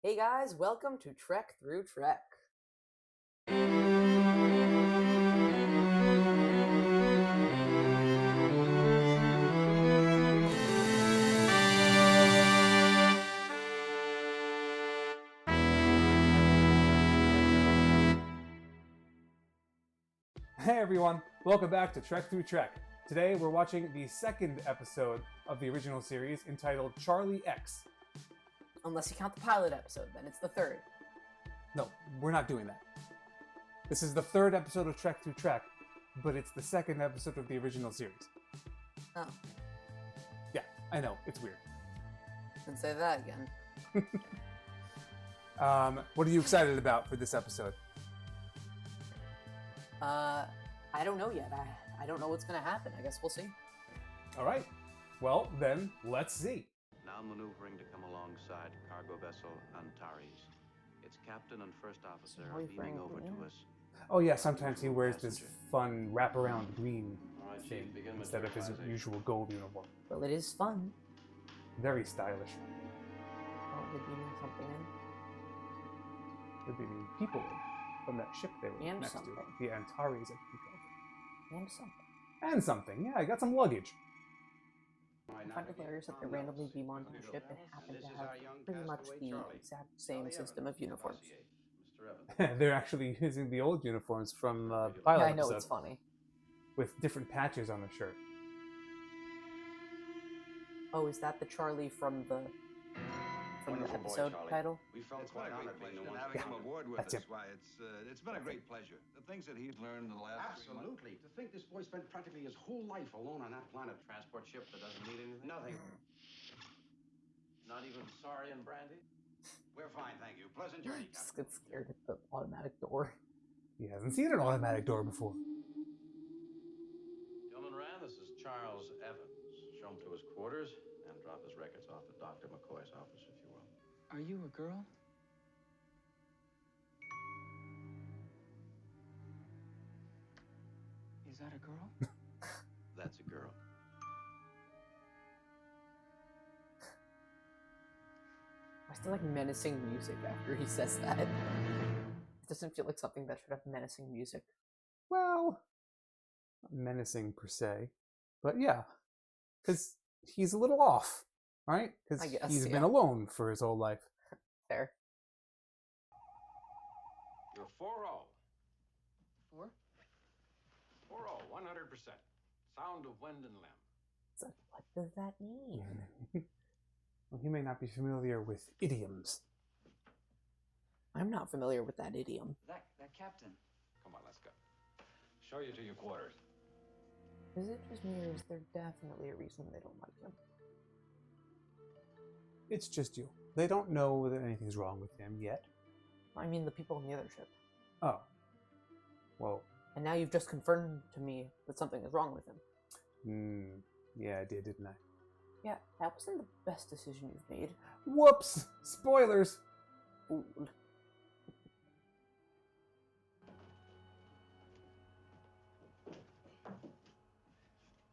Hey guys, welcome to Trek Through Trek. Hey everyone, welcome back to Trek Through Trek. Today we're watching the second episode of the original series entitled Charlie X. Unless you count the pilot episode, then it's the third. No, we're not doing that. This is the third episode of Trek Through Trek, but it's the second episode of the original series. Oh, Yeah, I know, it's weird. then say that again. What are you excited about for this episode? I don't know yet. I don't know what's gonna happen. I guess we'll see. Alright, well then, let's see. Now maneuvering to come alongside cargo vessel Antares. Its captain and first officer are beaming over to us. Oh yeah, sometimes he wears this fun wraparound green thing instead of his usual gold uniform. Well, it is fun. Very stylish. Oh, did you mean something in? There'd be people from that ship they were And next something. to. The Antares, I think. And something. And something, yeah, I got some luggage. I find it hilarious that they randomly beam onto the ship and happen to have pretty much the exact same system of uniforms. They're actually using the old uniforms from the pilot Yeah, I know, episode it's funny. with different patches on the shirt. Oh, is that the Charlie from the episode title? We felt quite honored being the ones having him aboard with that's us. him. Why, it's been a great pleasure. The things that he's learned in the last 3 months. Absolutely. To think this boy spent practically his whole life alone on that planet. transport ship that doesn't need anything. Nothing. Not even sorry and brandy. We're fine, thank you. Pleasant journey, Just Captain. get scared at the automatic door. He hasn't seen an automatic door before. Gentlemen Rand, this is Charles Evans. Show him to his quarters and drop his records off at Dr. McCoy's office, if you will. Are you a girl? Is that a girl? That's a girl. I still like menacing music after he says that. It doesn't feel like something that should have menacing music. Well, not menacing per se, but yeah, because he's a little off, right? Because I guess, he's yeah. been alone for his whole life. Fair. You're 4-0. 4? 4-0, 100%. Sound of wind and limb. It's like, what does that mean? Well, he may not be familiar with idioms. I'm not familiar with that idiom. That captain. Come on, let's go. Show you to your quarters. Is it just me, or is there definitely a reason they don't like him? It's just you. They don't know that anything's wrong with him yet. I mean, the people in the other ship. Oh. Well, And now you've just confirmed to me that something is wrong with him. yeah, I did, didn't I? Yeah, that wasn't the best decision you've made. Whoops! Spoilers! Fool.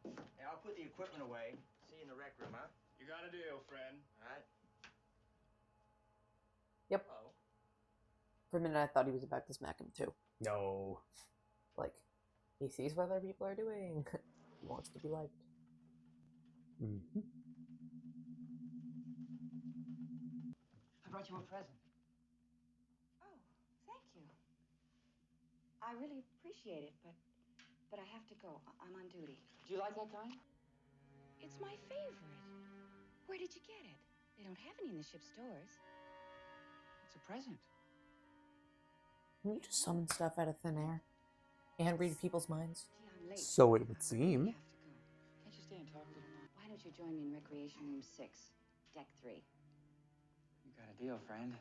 Hey, I'll put the equipment away. See you in the rec room, huh? You got a deal, friend. All right. Yep. Oh. For a minute, I thought he was about to smack him too. No. Like, he sees what other people are doing. He wants to be liked. Mm-hmm. I brought you a present. Oh, thank you. I really appreciate it, but I have to go. I'm on duty. Do you like that kind? It's my favorite. Where did you get it? They don't have any in the ship stores. It's a present. Can you just summon stuff out of thin air? And read people's minds? Gee, I'm late. So it would I seem. have to go. Can't you stay and talk a little more? Why don't you join me in Recreation Room 6, Deck 3? You got a deal, friend.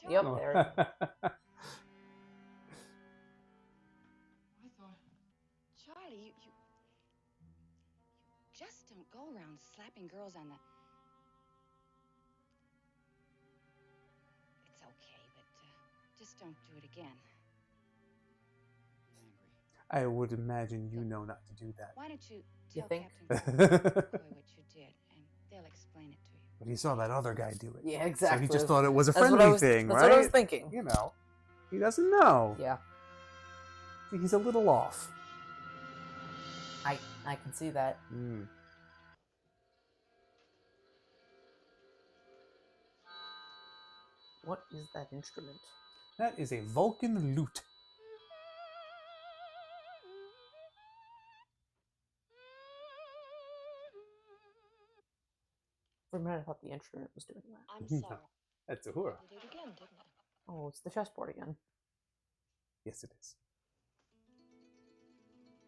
Yep, Oh. there. I thought... Charlie, you just don't go around slapping girls on the... It's okay, but just don't do it again. He's angry. I would imagine you know not to do that. Why don't you You tell think? Captain McCoy what you did, and they'll explain it to you. But he saw that other guy do it. Yeah, exactly. So he just thought it was a That's what I friendly was- thing, that's right? what I was thinking. You know, he doesn't know. Yeah, He's a little off. I can see that. Mm. What is that instrument? That is a Vulcan lute. For a minute, I thought the instrument was doing that. I'm No, sorry. that's Uhura. I did it again, didn't I? Oh, it's the chessboard again. Yes, it is.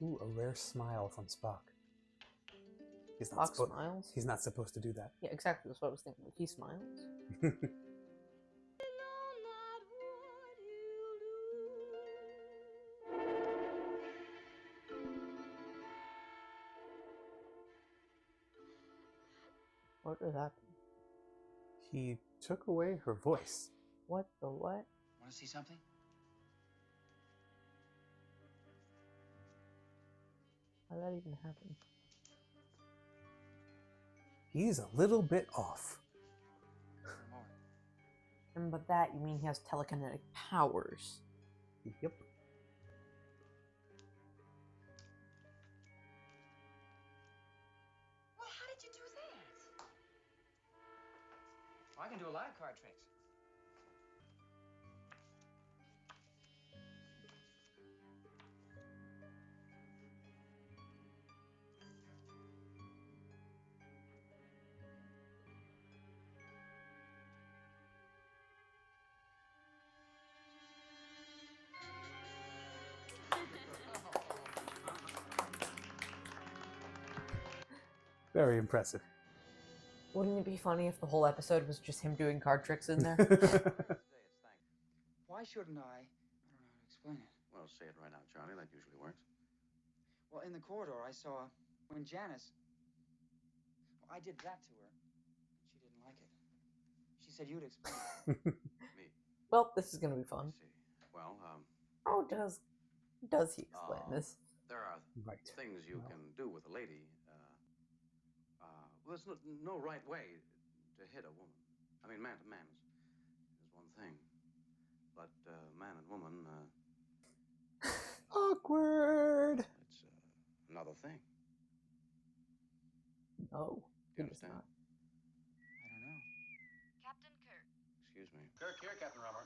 Ooh, a rare smile from Spock. He's not, Spock smiles? he's not supposed to do that. Yeah, exactly. That's what I was thinking. Like, he smiles. What did happen? He took away her voice. What the what? Want to see something? How did that even happen? He's a little bit off. More. And by that, you mean he has telekinetic powers. Yep. Well, how did you do that? Well, I can do a lot of card tricks. Very impressive. Wouldn't it be funny if the whole episode was just him doing card tricks in there? Why shouldn't I don't know how to explain it. Well, say it right out, Charlie. That usually works. Well, in the corridor, I saw when Janice. Well, I did that to her. She didn't like it. She said you'd explain it. Me. Well, this is gonna be I fun. see. Well, Oh, does he explain this? there are Right. things you can do with a lady. Well, there's no right way to hit a woman. I mean, man to man is one thing, but man and woman, Awkward. it's another thing. No, You he does understand? not. I don't know. Captain Kirk. Excuse me. Kirk here, Captain Romer.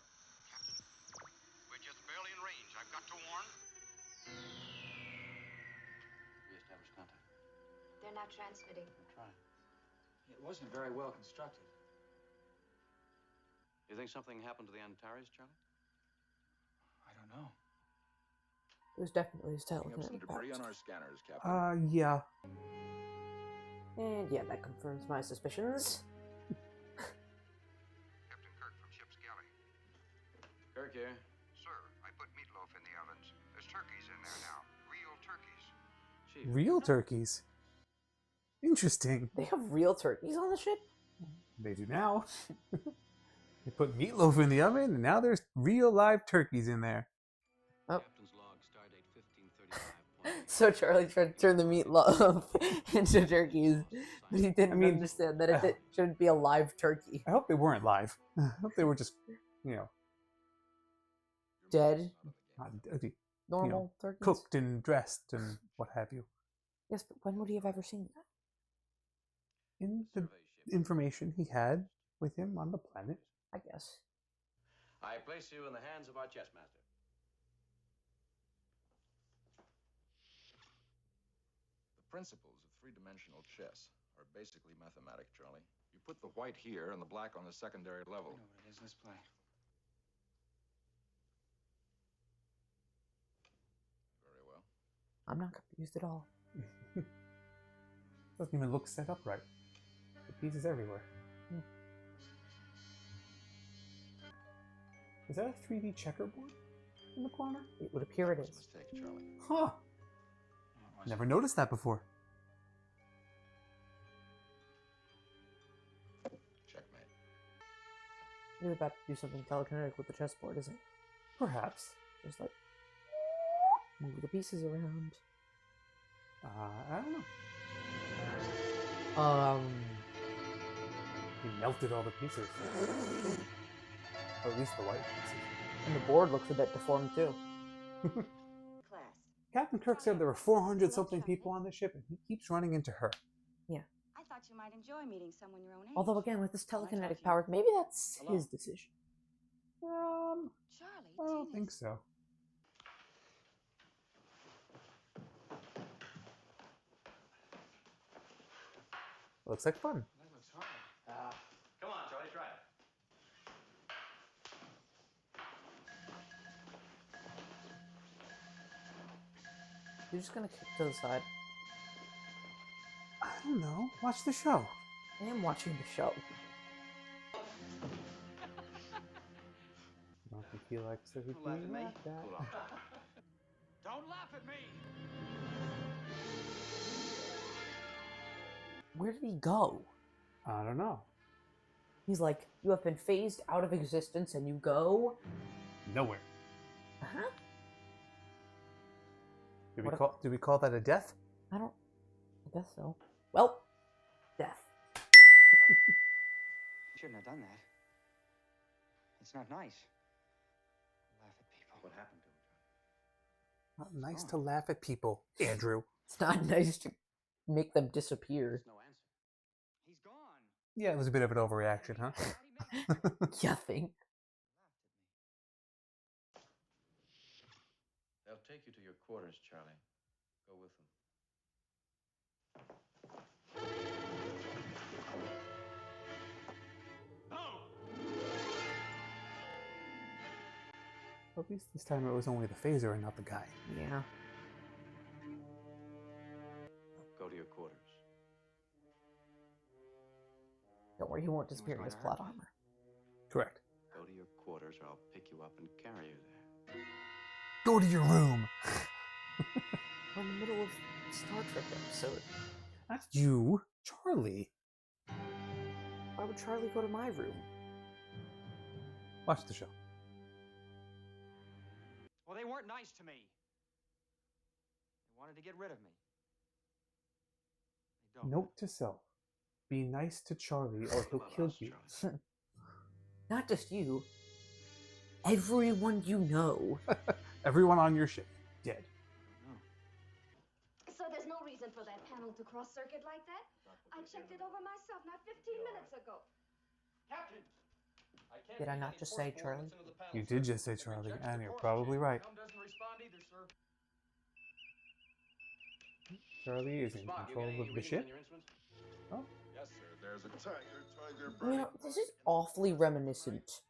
We're just barely in range. I've got to warn. Reestablish contact. They're not transmitting. Try. It wasn't very well constructed. You think something happened to the Antares, Charlie? I don't know. It was definitely his Picking up some telekinetic debris powers. on our scanners, Captain. Yeah. And yeah, that confirms my suspicions. Captain Kirk from ship's galley. Kirk here. Sir, I put meatloaf in the ovens. There's turkeys in there now. Real turkeys. Chief. Real turkeys. Interesting. They have real turkeys on the ship? They do now. They put meatloaf in the oven, and now there's real live turkeys in there. Oh. Captain's log, stardate 1535. So Charlie tried to turn the meatloaf into turkeys, but he didn't understand that it shouldn't be a live turkey. I hope they weren't live. I hope they were just, Dead, know, normal turkeys? cooked and dressed and what have you. Yes, but when would he have ever seen that? In the information he had with him on the planet. I guess. I place you in the hands of our chess master. The principles of three-dimensional chess are basically mathematic, Charlie. You put the white here and the black on the secondary I level. know what it is. Let's play. Very well. I'm not confused at all. Doesn't even look set up right. The pieces everywhere. Is that a 3D checkerboard in the corner? It would appear it That was a is. mistake, Charlie. Huh. No, it wasn't. Never noticed that before. Checkmate. You're about to do something telekinetic with the chessboard, isn't it? Perhaps. Just like move the pieces around. I don't know. melted all the pieces. Or at least the white pieces. And the board looks a bit deformed too. Class. Captain Kirk said there were 400-something people on the ship, and he keeps running into her. Yeah. I thought you might enjoy meeting someone your own age. Although again, with this telekinetic power, maybe that's his decision. Charlie, I don't think so. Looks like fun. That looks hard. Come on, Charlie, try it. You're just gonna kick to the side. I don't know. Watch the show. I am watching the show. I don't think he likes that he's being laughed at. Cool off. Don't laugh at me! Where did he go? I don't know. He's like, you have been phased out of existence and you go... Nowhere. Uh-huh. Did we call that a death? I guess so. Well, death. Shouldn't have done that. It's not nice. Laugh at people. What happened to him, Charlie? Not nice to laugh at people, Andrew. It's not nice to make them disappear. No answer. He's gone. Yeah, it was a bit of an overreaction, huh? You think? They'll take you to your quarters, Charlie. Go with them. At least this time it was only the phaser and not the guy. Yeah. Go to your quarters. Don't worry, he won't disappear in his plot armor. Correct. Go to your quarters or I'll pick you up and carry you there. Go to your room! We're in the middle of a Star Trek episode. Not you, Charlie. Why would Charlie go to my room? Watch the show. Well, they weren't nice to me. They wanted to get rid of me. They don't. Note to self. Be nice to Charlie or he'll kill you. Not just you. Everyone you know. Everyone on your ship. Dead. So there's no reason for that panel to cross-circuit like that? I checked it over myself not 15 minutes ago. Captain! Did I not just say Charlie? You did just say Charlie, and you're probably right. Doesn't respond either, sir. Charlie is in Spock, control you got of any the readings ship. on your instruments? Oh. Yes, sir. There's a tiger You know, this is awfully reminiscent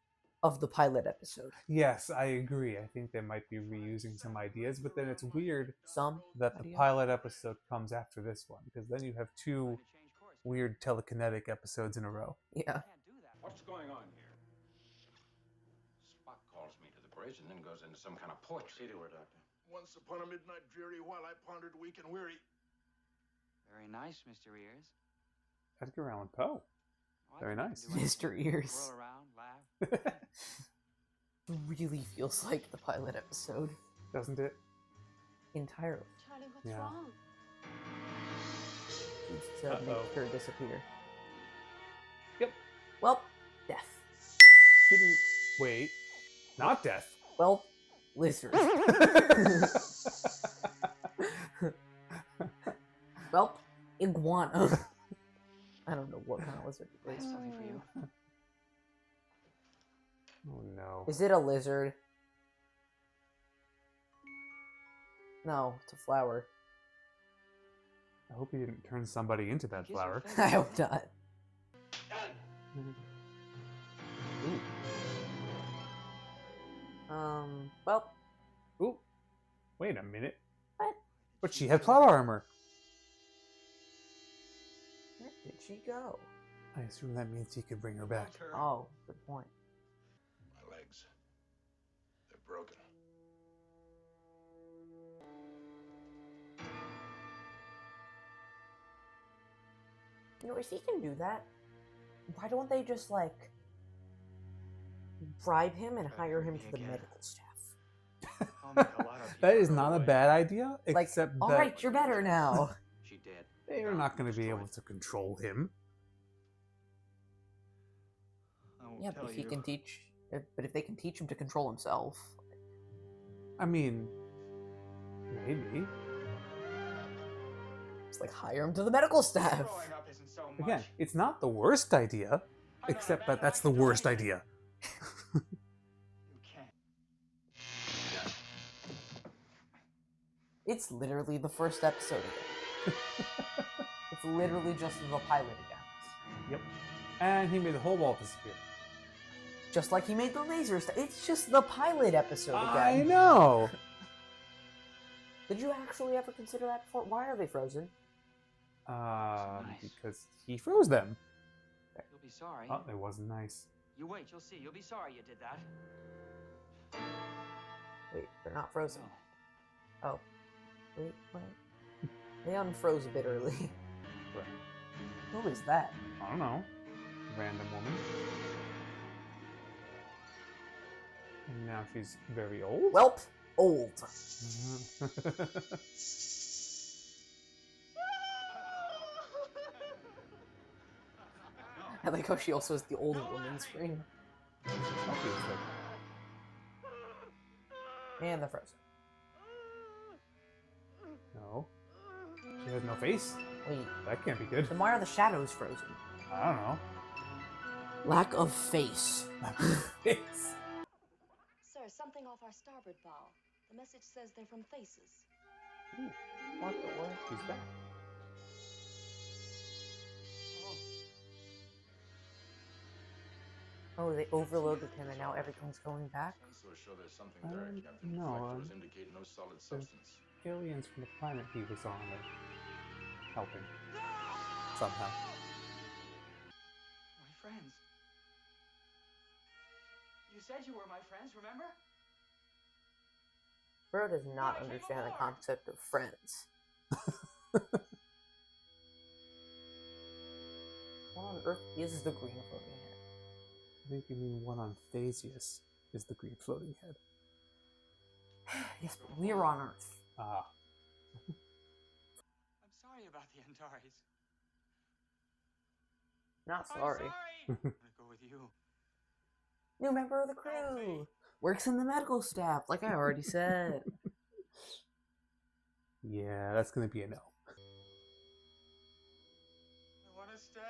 of the pilot episode. Yes, I agree. I think they might be reusing some ideas, but then it's weird Some that the ideas? pilot episode comes after this one, because then you have two weird telekinetic episodes in a row. Yeah. What's going on here? Spock calls me to the bridge and then goes into some kind of poetry. See to her, Doctor. Once upon a midnight dreary, while I pondered weak and weary. Very nice, Mr. Ears. Edgar Allan Poe. Oh, I Very think we nice. can do anything. Mr. Ears. Roll around, laugh. Really feels like the pilot episode. Doesn't it? Entirely. Charlie, what's Yeah. wrong? Needs to Uh-oh. make her disappear. Yep. Well, death. She didn't... Wait. Not death. Well, lizard. Well, iguana. I don't know what kind of lizard it is. Something for you. Oh no. Is it a lizard? No, it's a flower. I hope he didn't turn somebody into that flower. I hope not. Well, Ooh. Wait a minute. What? But she had plot armor. where did she go? I assume that means he could bring her back. Oh, good point. My legs. They're broken. You know, if he can do that, why don't they just, like, bribe him and hire him to the medical staff? That is not a bad idea, Like, except all that right, you're better now. She dead. they are not going to be able to control him. Yeah, but if he can teach, but if they can teach him to control himself, I mean, maybe. it's like hire him to the medical staff. Growing up isn't so much. Again, it's not the worst idea, except that that's the worst idea. You can't. It's literally the first episode again. It's literally just the pilot again. Yep. And he made the whole wall disappear. Just like he made the laser stuff. It's just the pilot episode again. I know. Did you actually ever consider that before? Why are they frozen? Because he froze them. You'll be sorry. Oh, it wasn't nice. You wait, you'll see. You'll be sorry you did that. Wait, they're not frozen. Oh. Wait, what? They unfroze a bit early. Right. Who is that? I don't know. Random woman. And now she's very old? Welp, old. I like how she also has the old woman scream. Obviously. And they're frozen. No. She has no face? Wait, That can't be good. then why are the shadows frozen? I don't know. Lack of face. Face. Sir, something off our starboard bow. The message says they're from Faces. Ooh, What the world? she's back. Oh, they overloaded him and now everything's going back? So sure there's something there, Captain. no, Reflectors indicate no solid substance. Aliens from the planet he was on are helping. Somehow. My friends. You said you were my friends, remember? Bro does not understand the concept of friends. What on earth is the green floating head? I think you mean one on Thasius is the green floating head. Yes, but we're on Earth. Ah. I'm sorry about the Antares. Not I'm sorry. I'm gonna go with you. New member of the crew. Works in the medical staff, like I already said. Yeah, that's gonna be a no. I wanna stay.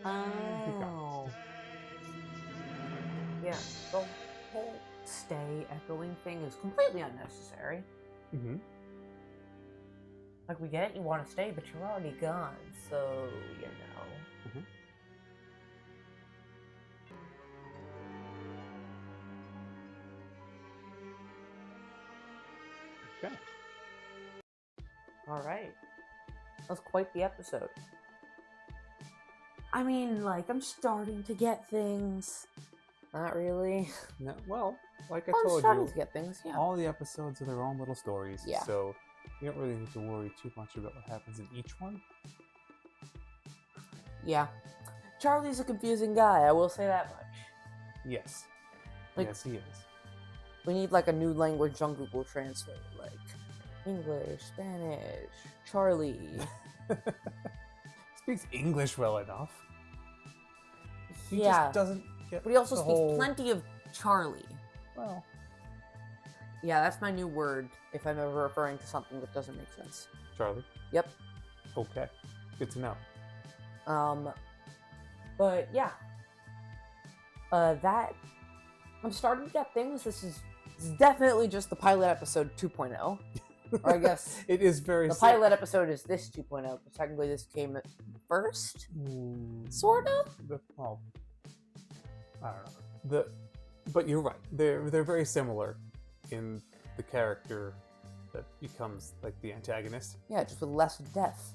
Oh. Yeah, the whole stay echoing thing is completely unnecessary. Mm-hmm. Like, we get it, you want to stay, but you're already gone, so, you know. Mm-hmm. Okay. Alright. That was quite the episode. I mean, like, I'm starting to get things. Not really. No, well, like I I'm told starting you, to get things, yeah. all the episodes are their own little stories, Yeah. so you don't really need to worry too much about what happens in each one. Yeah. Charlie's a confusing guy, I will say that much. Yes. Like- Yes, he is. We need, like, a new language on Google Translate, like English, Spanish, Charlie. Speaks English well enough. He Yeah. just doesn't get But he also the speaks whole... plenty of Charlie. Well, Yeah, that's my new word if I'm ever referring to something that doesn't make sense. Charlie. Yep. Okay. Good to know. But yeah. That I'm starting to get things. This is definitely just the pilot episode 2.0. Or I guess It is very... the pilot episode is this 2.0, because technically this came first? Sort of? Well, I don't know. But you're right. They're very similar in the character that becomes like the antagonist. Yeah, just with less death.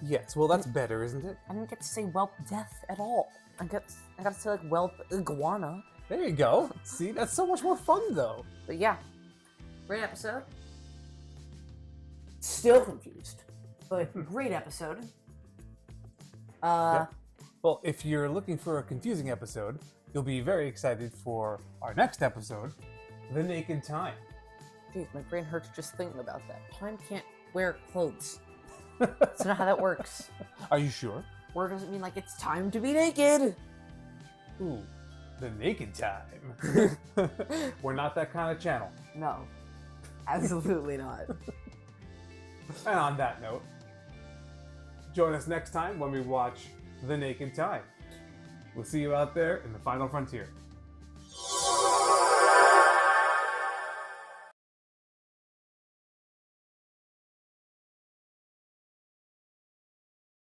Yes, well that's better, isn't it? I didn't get to say whelp death at all. I got to say like whelp iguana. There you go. See, that's so much more fun though. But yeah, great episode. Still confused, but great episode. Yeah. Well, if you're looking for a confusing episode, you'll be very excited for our next episode, The Naked Time. Jeez, my brain hurts just thinking about that. Time can't wear clothes. That's not how that works. Are you sure? Word doesn't mean like it's time to be naked. Ooh, the naked time. We're not that kind of channel. No, absolutely not. And on that note, join us next time when we watch The Naked Time. We'll see you out there in the final frontier.